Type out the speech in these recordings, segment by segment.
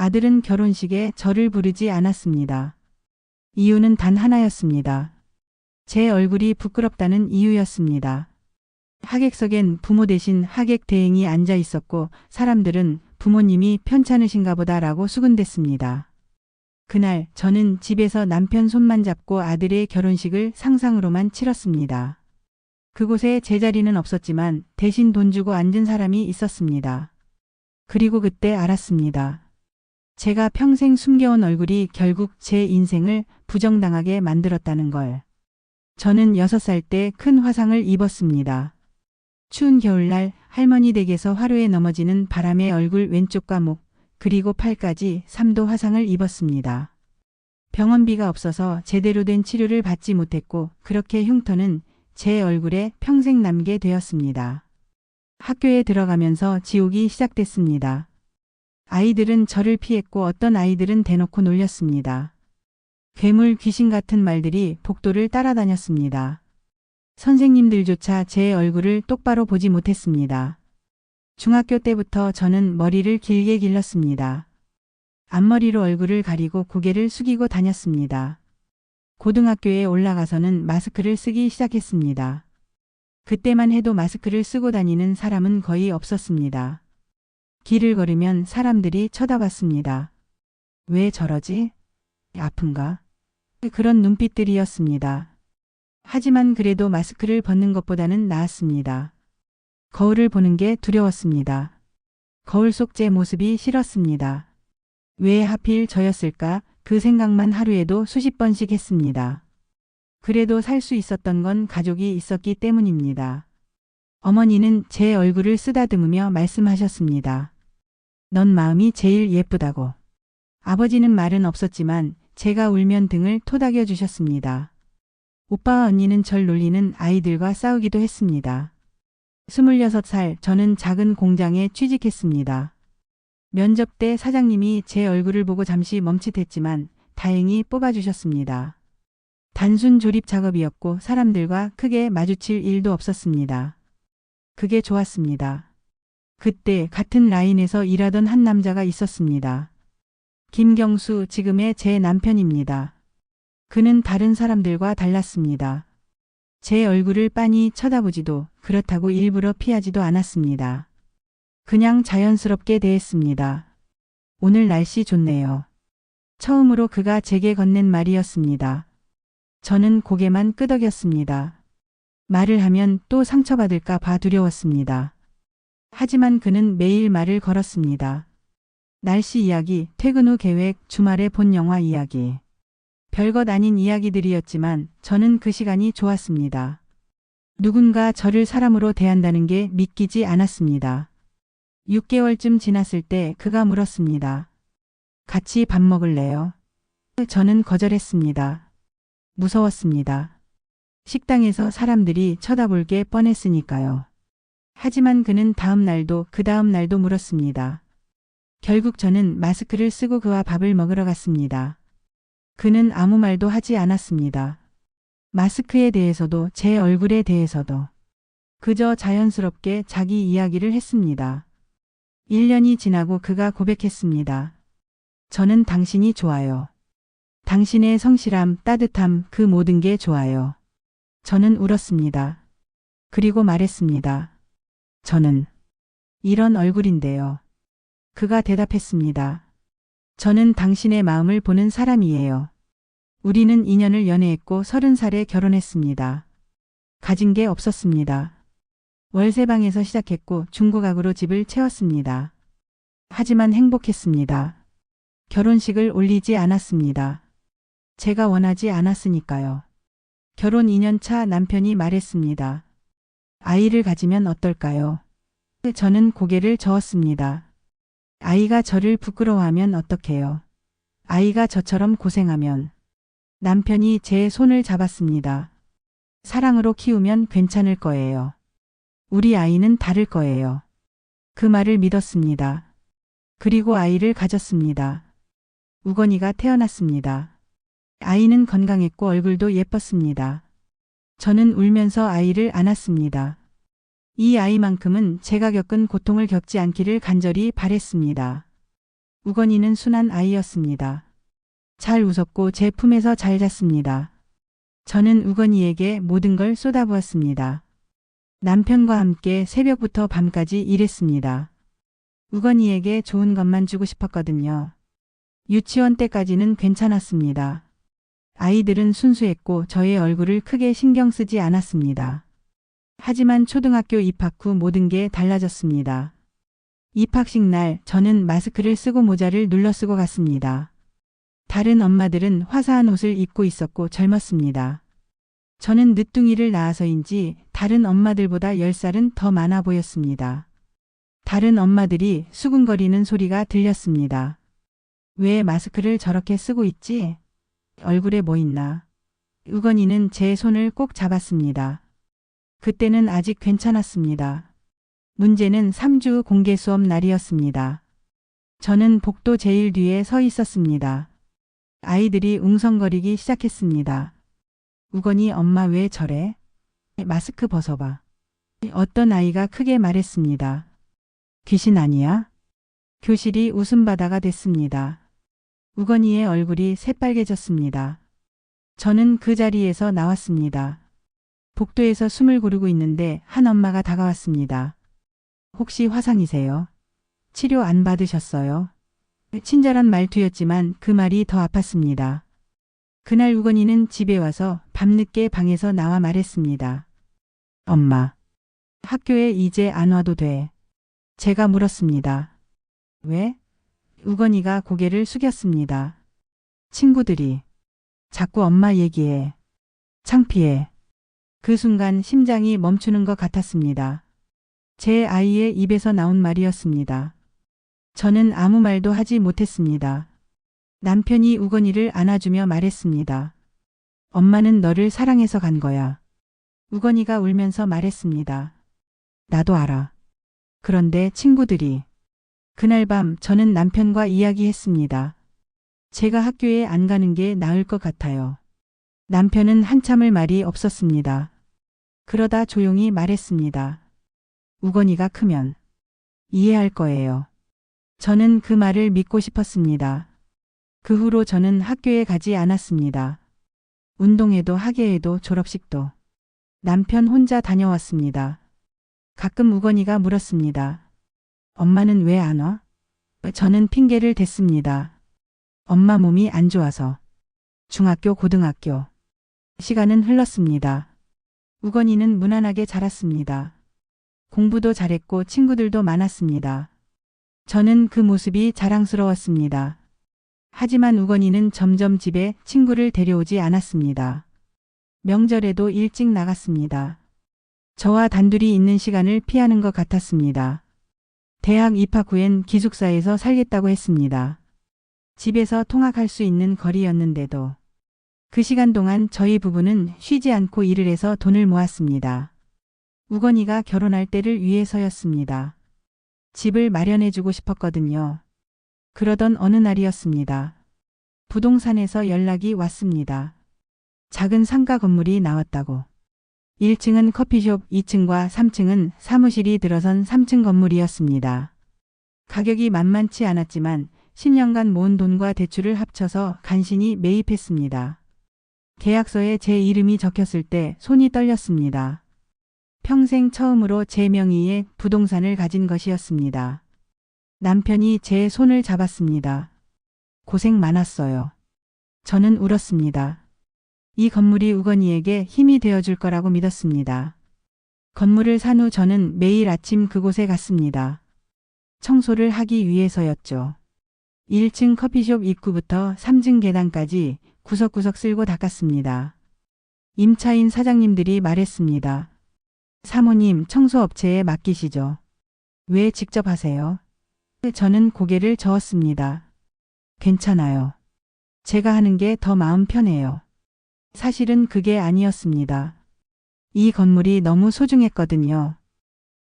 아들은 결혼식에 저를 부르지 않았습니다. 이유는 단 하나였습니다. 제 얼굴이 부끄럽다는 이유였습니다. 하객석엔 부모 대신 하객 대행이 앉아 있었고 사람들은 부모님이 편찮으신가 보다라고 수군댔습니다. 그날 저는 집에서 남편 손만 잡고 아들의 결혼식을 상상으로만 치렀습니다. 그곳에 제 자리는 없었지만 대신 돈 주고 앉은 사람이 있었습니다. 그리고 그때 알았습니다. 제가 평생 숨겨온 얼굴이 결국 제 인생을 부정당하게 만들었다는 걸. 저는 6살 때 큰 화상을 입었습니다. 추운 겨울날 할머니 댁에서 화로에 넘어지는 바람에 얼굴 왼쪽과 목, 그리고 팔까지 3도 화상을 입었습니다. 병원비가 없어서 제대로 된 치료를 받지 못했고 그렇게 흉터는 제 얼굴에 평생 남게 되었습니다. 학교에 들어가면서 지옥이 시작됐습니다. 아이들은 저를 피했고 어떤 아이들은 대놓고 놀렸습니다. 괴물 귀신 같은 말들이 복도를 따라다녔습니다. 선생님들조차 제 얼굴을 똑바로 보지 못했습니다. 중학교 때부터 저는 머리를 길게 길렀습니다. 앞머리로 얼굴을 가리고 고개를 숙이고 다녔습니다. 고등학교에 올라가서는 마스크를 쓰기 시작했습니다. 그때만 해도 마스크를 쓰고 다니는 사람은 거의 없었습니다. 길을 걸으면 사람들이 쳐다봤습니다. 왜 저러지? 아픈가? 그런 눈빛들이었습니다. 하지만 그래도 마스크를 벗는 것보다는 나았습니다. 거울을 보는 게 두려웠습니다. 거울 속 제 모습이 싫었습니다. 왜 하필 저였을까? 그 생각만 하루에도 수십 번씩 했습니다. 그래도 살 수 있었던 건 가족이 있었기 때문입니다. 어머니는 제 얼굴을 쓰다듬으며 말씀하셨습니다. 넌 마음이 제일 예쁘다고. 아버지는 말은 없었지만 제가 울면 등을 토닥여 주셨습니다. 오빠와 언니는 절 놀리는 아이들과 싸우기도 했습니다. 26살 저는 작은 공장에 취직했습니다. 면접 때 사장님이 제 얼굴을 보고 잠시 멈칫했지만 다행히 뽑아주셨습니다. 단순 조립 작업이었고 사람들과 크게 마주칠 일도 없었습니다. 그게 좋았습니다. 그때 같은 라인에서 일하던 한 남자가 있었습니다. 김경수, 지금의 제 남편입니다. 그는 다른 사람들과 달랐습니다. 제 얼굴을 빤히 쳐다보지도 그렇다고 일부러 피하지도 않았습니다. 그냥 자연스럽게 대했습니다. 오늘 날씨 좋네요. 처음으로 그가 제게 건넨 말이었습니다. 저는 고개만 끄덕였습니다. 말을 하면 또 상처받을까 봐 두려웠습니다. 하지만 그는 매일 말을 걸었습니다. 날씨 이야기, 퇴근 후 계획, 주말에 본 영화 이야기. 별것 아닌 이야기들이었지만 저는 그 시간이 좋았습니다. 누군가 저를 사람으로 대한다는 게 믿기지 않았습니다. 6개월쯤 지났을 때 그가 물었습니다. 같이 밥 먹을래요? 저는 거절했습니다. 무서웠습니다. 식당에서 사람들이 쳐다볼 게 뻔했으니까요. 하지만 그는 다음 날도 그 다음 날도 물었습니다. 결국 저는 마스크를 쓰고 그와 밥을 먹으러 갔습니다. 그는 아무 말도 하지 않았습니다. 마스크에 대해서도 제 얼굴에 대해서도. 그저 자연스럽게 자기 이야기를 했습니다. 1년이 지나고 그가 고백했습니다. 저는 당신이 좋아요. 당신의 성실함, 따뜻함, 그 모든 게 좋아요. 저는 울었습니다. 그리고 말했습니다. 저는 이런 얼굴인데요. 그가 대답했습니다. 저는 당신의 마음을 보는 사람이에요. 우리는 2년을 연애했고 30살에 결혼했습니다. 가진 게 없었습니다. 월세방에서 시작했고 중고가구로 집을 채웠습니다. 하지만 행복했습니다. 결혼식을 올리지 않았습니다. 제가 원하지 않았으니까요. 결혼 2년 차 남편이 말했습니다. 아이를 가지면 어떨까요? 저는 고개를 저었습니다. 아이가 저를 부끄러워하면 어떡해요? 아이가 저처럼 고생하면. 남편이 제 손을 잡았습니다. 사랑으로 키우면 괜찮을 거예요. 우리 아이는 다를 거예요. 그 말을 믿었습니다. 그리고 아이를 가졌습니다. 우건이가 태어났습니다. 아이는 건강했고 얼굴도 예뻤습니다. 저는 울면서 아이를 안았습니다. 이 아이만큼은 제가 겪은 고통을 겪지 않기를 간절히 바랬습니다. 우건이는 순한 아이였습니다. 잘 웃었고 제 품에서 잘 잤습니다. 저는 우건이에게 모든 걸 쏟아부었습니다. 남편과 함께 새벽부터 밤까지 일했습니다. 우건이에게 좋은 것만 주고 싶었거든요. 유치원 때까지는 괜찮았습니다. 아이들은 순수했고 저의 얼굴을 크게 신경 쓰지 않았습니다. 하지만 초등학교 입학 후 모든 게 달라졌습니다. 입학식 날 저는 마스크를 쓰고 모자를 눌러 쓰고 갔습니다. 다른 엄마들은 화사한 옷을 입고 있었고 젊었습니다. 저는 늦둥이를 낳아서인지 다른 엄마들보다 10살은 더 많아 보였습니다. 다른 엄마들이 수근거리는 소리가 들렸습니다. 왜 마스크를 저렇게 쓰고 있지? 얼굴에 뭐 있나? 우건이는 제 손을 꼭 잡았습니다. 그때는 아직 괜찮았습니다. 문제는 3주 공개 수업 날이었습니다. 저는 복도 제일 뒤에 서 있었습니다. 아이들이 웅성거리기 시작했습니다. 우건이 엄마 왜 저래? 마스크 벗어봐. 어떤 아이가 크게 말했습니다. 귀신 아니야? 교실이 웃음바다가 됐습니다. 우건이의 얼굴이 새빨개졌습니다. 저는 그 자리에서 나왔습니다. 복도에서 숨을 고르고 있는데 한 엄마가 다가왔습니다. 혹시 화상이세요? 치료 안 받으셨어요? 친절한 말투였지만 그 말이 더 아팠습니다. 그날 우건이는 집에 와서 밤늦게 방에서 나와 말했습니다. 엄마, 학교에 이제 안 와도 돼. 제가 물었습니다. 왜? 우건이가 고개를 숙였습니다. 친구들이 자꾸 엄마 얘기해. 창피해. 그 순간 심장이 멈추는 것 같았습니다. 제 아이의 입에서 나온 말이었습니다. 저는 아무 말도 하지 못했습니다. 남편이 우건이를 안아주며 말했습니다. 엄마는 너를 사랑해서 간 거야. 우건이가 울면서 말했습니다. 나도 알아. 그런데 친구들이. 그날 밤 저는 남편과 이야기했습니다. 제가 학교에 안 가는 게 나을 것 같아요. 남편은 한참을 말이 없었습니다. 그러다 조용히 말했습니다. 우건이가 크면 이해할 거예요. 저는 그 말을 믿고 싶었습니다. 그 후로 저는 학교에 가지 않았습니다. 운동회도 학예회도 졸업식도 남편 혼자 다녀왔습니다. 가끔 우건이가 물었습니다. 엄마는 왜 안 와? 저는 핑계를 댔습니다. 엄마 몸이 안 좋아서. 중학교, 고등학교. 시간은 흘렀습니다. 우건이는 무난하게 자랐습니다. 공부도 잘했고 친구들도 많았습니다. 저는 그 모습이 자랑스러웠습니다. 하지만 우건이는 점점 집에 친구를 데려오지 않았습니다. 명절에도 일찍 나갔습니다. 저와 단둘이 있는 시간을 피하는 것 같았습니다. 대학 입학 후엔 기숙사에서 살겠다고 했습니다. 집에서 통학할 수 있는 거리였는데도 그 시간 동안 저희 부부는 쉬지 않고 일을 해서 돈을 모았습니다. 우건이가 결혼할 때를 위해서였습니다. 집을 마련해주고 싶었거든요. 그러던 어느 날이었습니다. 부동산에서 연락이 왔습니다. 작은 상가 건물이 나왔다고. 1층은 커피숍, 2층과 3층은 사무실이 들어선 3층 건물이었습니다. 가격이 만만치 않았지만 10년간 모은 돈과 대출을 합쳐서 간신히 매입했습니다. 계약서에 제 이름이 적혔을 때 손이 떨렸습니다. 평생 처음으로 제 명의의 부동산을 가진 것이었습니다. 남편이 제 손을 잡았습니다. 고생 많았어요. 저는 울었습니다. 이 건물이 우건이에게 힘이 되어줄 거라고 믿었습니다. 건물을 산 후 저는 매일 아침 그곳에 갔습니다. 청소를 하기 위해서였죠. 1층 커피숍 입구부터 3층 계단까지 구석구석 쓸고 닦았습니다. 임차인 사장님들이 말했습니다. 사모님 청소업체에 맡기시죠. 왜 직접 하세요? 저는 고개를 저었습니다. 괜찮아요. 제가 하는 게 더 마음 편해요. 사실은 그게 아니었습니다. 이 건물이 너무 소중했거든요.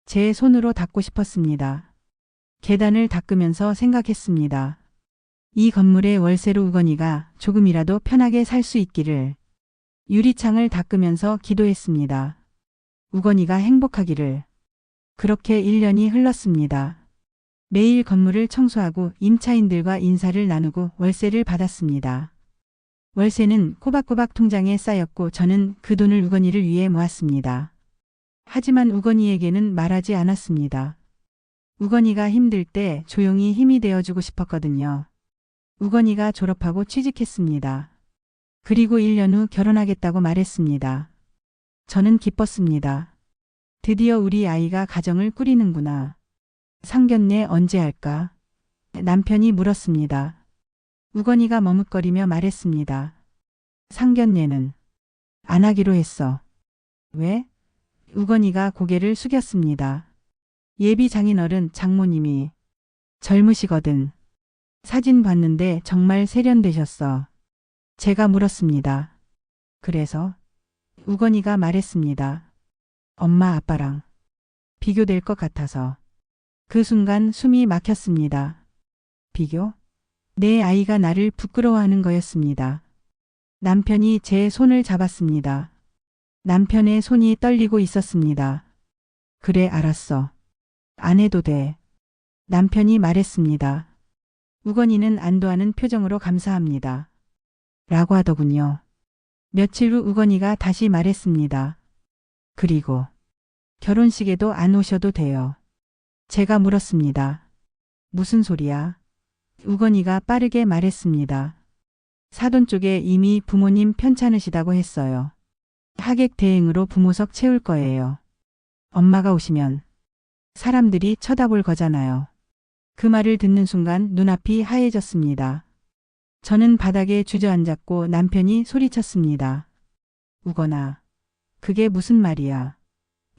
제 손으로 닦고 싶었습니다. 계단을 닦으면서 생각했습니다. 이 건물의 월세로 우건이가 조금이라도 편하게 살 수 있기를. 유리창을 닦으면서 기도했습니다. 우건이가 행복하기를. 그렇게 1년이 흘렀습니다. 매일 건물을 청소하고 임차인들과 인사를 나누고 월세를 받았습니다. 월세는 꼬박꼬박 통장에 쌓였고 저는 그 돈을 우건이를 위해 모았습니다. 하지만 우건이에게는 말하지 않았습니다. 우건이가 힘들 때 조용히 힘이 되어주고 싶었거든요. 우건이가 졸업하고 취직했습니다. 그리고 1년 후 결혼하겠다고 말했습니다. 저는 기뻤습니다. 드디어 우리 아이가 가정을 꾸리는구나. 상견례 언제 할까? 남편이 물었습니다. 우건이가 머뭇거리며 말했습니다. 상견례는 안 하기로 했어. 왜? 우건이가 고개를 숙였습니다. 예비 장인어른 장모님이 젊으시거든. 사진 봤는데 정말 세련되셨어. 제가 물었습니다. 그래서? 우건이가 말했습니다. 엄마 아빠랑 비교될 것 같아서. 그 순간 숨이 막혔습니다. 비교? 내 아이가 나를 부끄러워하는 거였습니다. 남편이 제 손을 잡았습니다. 남편의 손이 떨리고 있었습니다. 그래, 알았어. 안 해도 돼. 남편이 말했습니다. 우건이는 안도하는 표정으로 감사합니다. 라고 하더군요. 며칠 후 우건이가 다시 말했습니다. 그리고 결혼식에도 안 오셔도 돼요. 제가 물었습니다. 무슨 소리야? 우건이가 빠르게 말했습니다. 사돈 쪽에 이미 부모님 편찮으시다고 했어요. 하객 대행으로 부모석 채울 거예요. 엄마가 오시면 사람들이 쳐다볼 거잖아요. 그 말을 듣는 순간 눈앞이 하얘졌습니다. 저는 바닥에 주저앉았고 남편이 소리쳤습니다. 우건아, 그게 무슨 말이야?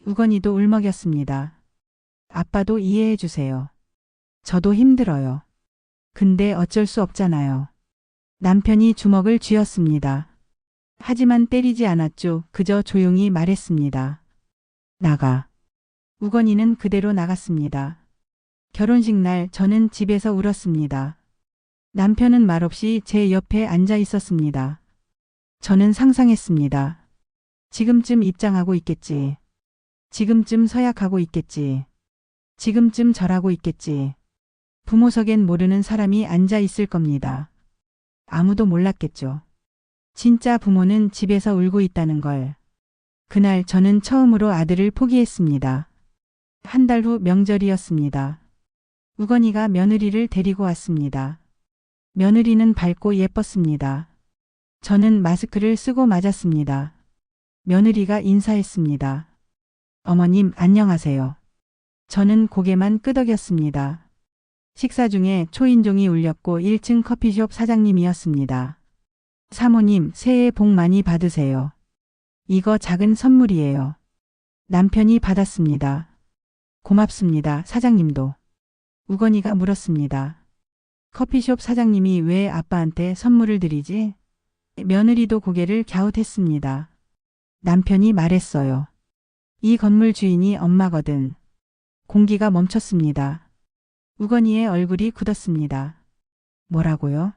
우건이도 울먹였습니다. 아빠도 이해해 주세요. 저도 힘들어요. 근데 어쩔 수 없잖아요. 남편이 주먹을 쥐었습니다. 하지만 때리지 않았죠. 그저 조용히 말했습니다. 나가. 우건이는 그대로 나갔습니다. 결혼식 날 저는 집에서 울었습니다. 남편은 말없이 제 옆에 앉아 있었습니다. 저는 상상했습니다. 지금쯤 입장하고 있겠지. 지금쯤 서약하고 있겠지. 지금쯤 절하고 있겠지. 부모석엔 모르는 사람이 앉아 있을 겁니다. 아무도 몰랐겠죠. 진짜 부모는 집에서 울고 있다는 걸. 그날 저는 처음으로 아들을 포기했습니다. 한 달 후 명절이었습니다. 우건이가 며느리를 데리고 왔습니다. 며느리는 밝고 예뻤습니다. 저는 마스크를 쓰고 맞았습니다. 며느리가 인사했습니다. 어머님 안녕하세요. 저는 고개만 끄덕였습니다. 식사 중에 초인종이 울렸고 1층 커피숍 사장님이었습니다. 사모님 새해 복 많이 받으세요. 이거 작은 선물이에요. 남편이 받았습니다. 고맙습니다. 사장님도. 우건이가 물었습니다. 커피숍 사장님이 왜 아빠한테 선물을 드리지? 며느리도 고개를 갸웃했습니다. 남편이 말했어요. 이 건물 주인이 엄마거든. 공기가 멈췄습니다. 우건이의 얼굴이 굳었습니다. 뭐라고요?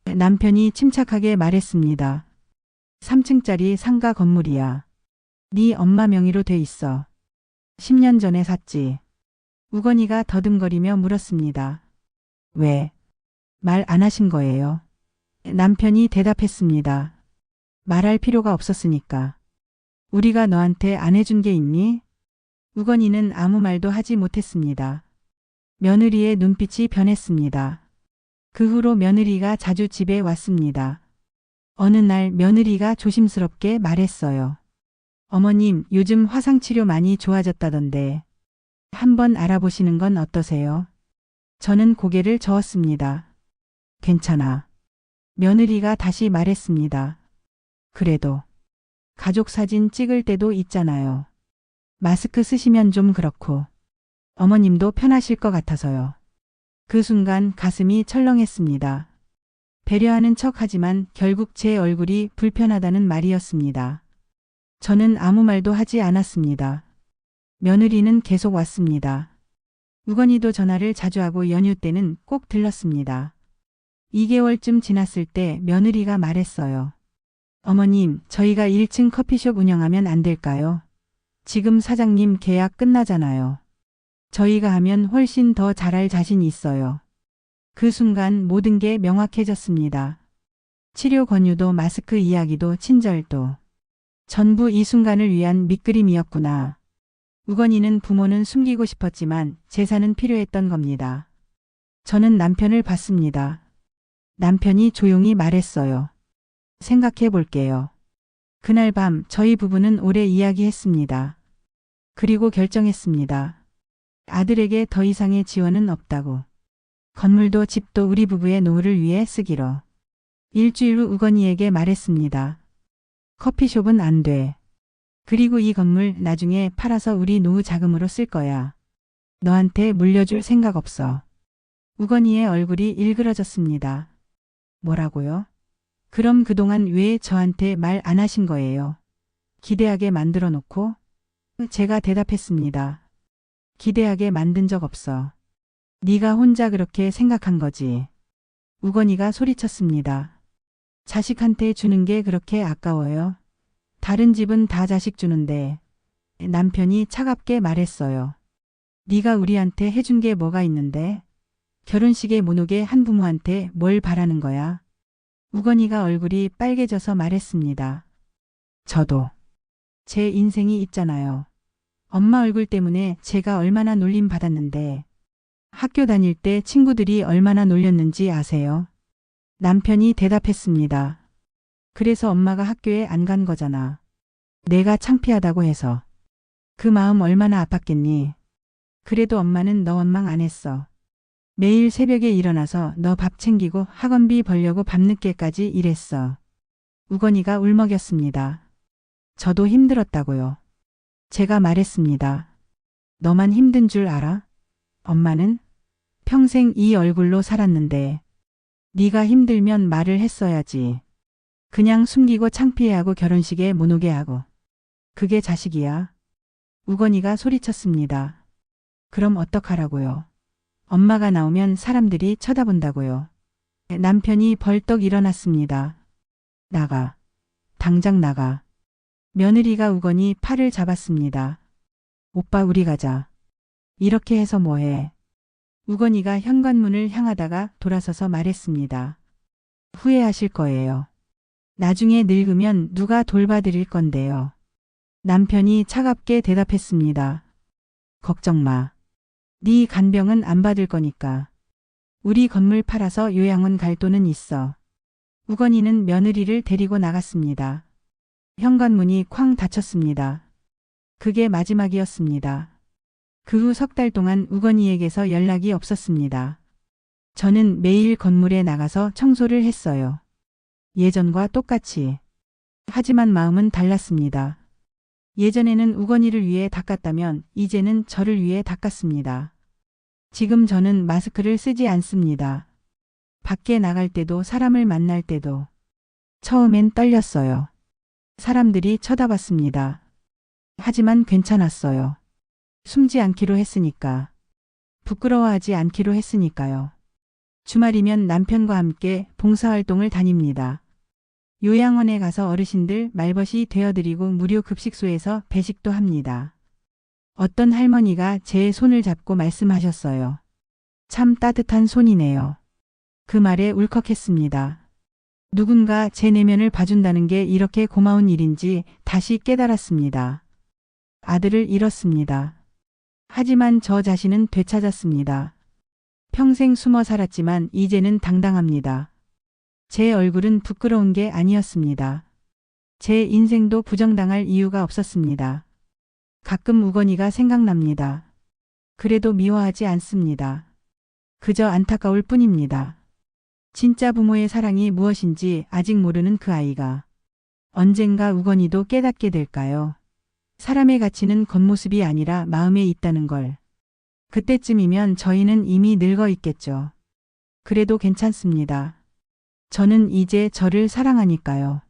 남편이 침착하게 말했습니다. 3층짜리 상가 건물이야. 네 엄마 명의로 돼 있어. 10년 전에 샀지. 우건이가 더듬거리며 물었습니다. 왜? 말 안 하신 거예요? 남편이 대답했습니다. 말할 필요가 없었으니까. 우리가 너한테 안 해준 게 있니? 우건이는 아무 말도 하지 못했습니다. 며느리의 눈빛이 변했습니다. 그 후로 며느리가 자주 집에 왔습니다. 어느 날 며느리가 조심스럽게 말했어요. 어머님, 요즘 화상치료 많이 좋아졌다던데 한번 알아보시는 건 어떠세요? 저는 고개를 저었습니다. 괜찮아. 며느리가 다시 말했습니다. 그래도 가족 사진 찍을 때도 있잖아요. 마스크 쓰시면 좀 그렇고 어머님도 편하실 것 같아서요. 그 순간 가슴이 철렁했습니다. 배려하는 척하지만 결국 제 얼굴이 불편하다는 말이었습니다. 저는 아무 말도 하지 않았습니다. 며느리는 계속 왔습니다. 우건이도 전화를 자주 하고 연휴 때는 꼭 들렀습니다. 2개월쯤 지났을 때 며느리가 말했어요. 어머님, 저희가 1층 커피숍 운영하면 안 될까요? 지금 사장님 계약 끝나잖아요. 저희가 하면 훨씬 더 잘할 자신이 있어요. 그 순간 모든 게 명확해졌습니다. 치료 권유도 마스크 이야기도 친절도 전부 이 순간을 위한 밑그림이었구나. 우건이는 부모는 숨기고 싶었지만 재산은 필요했던 겁니다. 저는 남편을 봤습니다. 남편이 조용히 말했어요. 생각해 볼게요. 그날 밤 저희 부부는 오래 이야기했습니다. 그리고 결정했습니다. 아들에게 더 이상의 지원은 없다고. 건물도 집도 우리 부부의 노후를 위해 쓰기로. 일주일 후 우건이에게 말했습니다. 커피숍은 안 돼. 그리고 이 건물 나중에 팔아서 우리 노후 자금으로 쓸 거야. 너한테 물려줄 생각 없어. 우건이의 얼굴이 일그러졌습니다. 뭐라고요? 그럼 그동안 왜 저한테 말 안 하신 거예요? 기대하게 만들어 놓고? 제가 대답했습니다. 기대하게 만든 적 없어. 네가 혼자 그렇게 생각한 거지. 우건이가 소리쳤습니다. 자식한테 주는 게 그렇게 아까워요? 다른 집은 다 자식 주는데. 남편이 차갑게 말했어요. 네가 우리한테 해준 게 뭐가 있는데? 결혼식에 못 오게 한 부모한테 뭘 바라는 거야? 우건이가 얼굴이 빨개져서 말했습니다. 저도. 제 인생이 있잖아요. 엄마 얼굴 때문에 제가 얼마나 놀림 받았는데. 학교 다닐 때 친구들이 얼마나 놀렸는지 아세요? 남편이 대답했습니다. 그래서 엄마가 학교에 안 간 거잖아. 내가 창피하다고 해서. 그 마음 얼마나 아팠겠니? 그래도 엄마는 너 원망 안 했어. 매일 새벽에 일어나서 너 밥 챙기고 학원비 벌려고 밤늦게까지 일했어. 우건이가 울먹였습니다. 저도 힘들었다고요. 제가 말했습니다. 너만 힘든 줄 알아? 엄마는 평생 이 얼굴로 살았는데 네가 힘들면 말을 했어야지. 그냥 숨기고 창피해하고 결혼식에 못 오게 하고. 그게 자식이야. 우건이가 소리쳤습니다. 그럼 어떡하라고요? 엄마가 나오면 사람들이 쳐다본다고요. 남편이 벌떡 일어났습니다. 나가. 당장 나가. 며느리가 우건이 팔을 잡았습니다. 오빠 우리 가자. 이렇게 해서 뭐해? 우건이가 현관문을 향하다가 돌아서서 말했습니다. 후회하실 거예요. 나중에 늙으면 누가 돌봐드릴 건데요. 남편이 차갑게 대답했습니다. 걱정 마. 네 간병은 안 받을 거니까. 우리 건물 팔아서 요양원 갈 돈은 있어. 우건이는 며느리를 데리고 나갔습니다. 현관문이 쾅 닫혔습니다. 그게 마지막이었습니다. 그 후 석 달 동안 우건이에게서 연락이 없었습니다. 저는 매일 건물에 나가서 청소를 했어요. 예전과 똑같이. 하지만 마음은 달랐습니다. 예전에는 우건이를 위해 닦았다면 이제는 저를 위해 닦았습니다. 지금 저는 마스크를 쓰지 않습니다. 밖에 나갈 때도 사람을 만날 때도. 처음엔 떨렸어요. 사람들이 쳐다봤습니다. 하지만 괜찮았어요. 숨지 않기로 했으니까. 부끄러워하지 않기로 했으니까요. 주말이면 남편과 함께 봉사활동을 다닙니다. 요양원에 가서 어르신들 말벗이 되어드리고 무료 급식소에서 배식도 합니다. 어떤 할머니가 제 손을 잡고 말씀하셨어요. 참 따뜻한 손이네요. 그 말에 울컥했습니다. 누군가 제 내면을 봐준다는 게 이렇게 고마운 일인지 다시 깨달았습니다. 아들을 잃었습니다. 하지만 저 자신은 되찾았습니다. 평생 숨어 살았지만 이제는 당당합니다. 제 얼굴은 부끄러운 게 아니었습니다. 제 인생도 부정당할 이유가 없었습니다. 가끔 우건이가 생각납니다. 그래도 미워하지 않습니다. 그저 안타까울 뿐입니다. 진짜 부모의 사랑이 무엇인지 아직 모르는 그 아이가 언젠가 우건이도 깨닫게 될까요? 사람의 가치는 겉모습이 아니라 마음에 있다는 걸. 그때쯤이면 저희는 이미 늙어 있겠죠. 그래도 괜찮습니다. 저는 이제 저를 사랑하니까요.